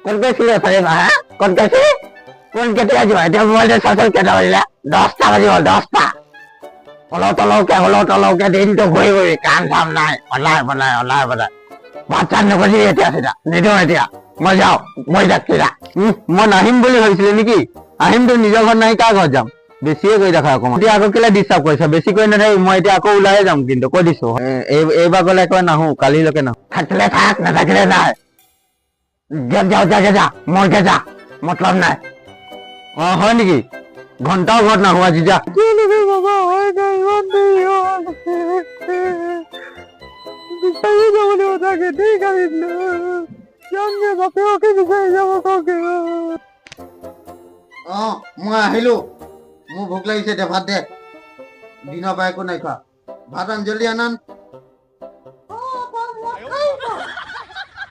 কোন কৈছিলে অথনি হা কোন কৈছে কোন কেতিয়া যোৱা এতিয়া মোবাইলটো চাচোন কেইটা বাজিলে 10টা বাজিব 10টা অলৌ দিনটো ঘূৰি ঘূৰি কাম চাম নাই অলাই ভাত চাত নকৰিবি এতিয়া চিধা নিদিওঁ এতিয়া মই যাওঁ মই যাত্ৰীৰা মই নাহিম বুলি ভাবিছিলি নেকি আহিম তোৰ নিজৰ ঘৰত নাই কাৰ ঘৰত যাম বেছিয়ে কৈ দেখা অকণমান এতিয়া আকৌ কেলে ডিষ্টাৰ্ব কৰিছ বেছি কৈ নাথাকিবি মই এতিয়া আকৌ ওলাই যাম কিন্তু কৈ দিছো এইবাৰ গ'লে একেবাৰে নাহো কালিলৈকে নাহো থাকিলে থাক নাথাকিলে নাই যা মইকে যা মতলব নাই হয় নেকি ঘণ্টাও ঘৰত নাহো আজি যা বিচাৰি যাবলৈ সঁচাকে দেই গাড়ীত যাম যে বাপেকে বিচাৰি যাব কওকে মই আহিলো মোৰ ভোক লাগিছে এতিয়া ভাত দে দিনৰ পৰা একো নাই খোৱা ভাত আন জলদি আনান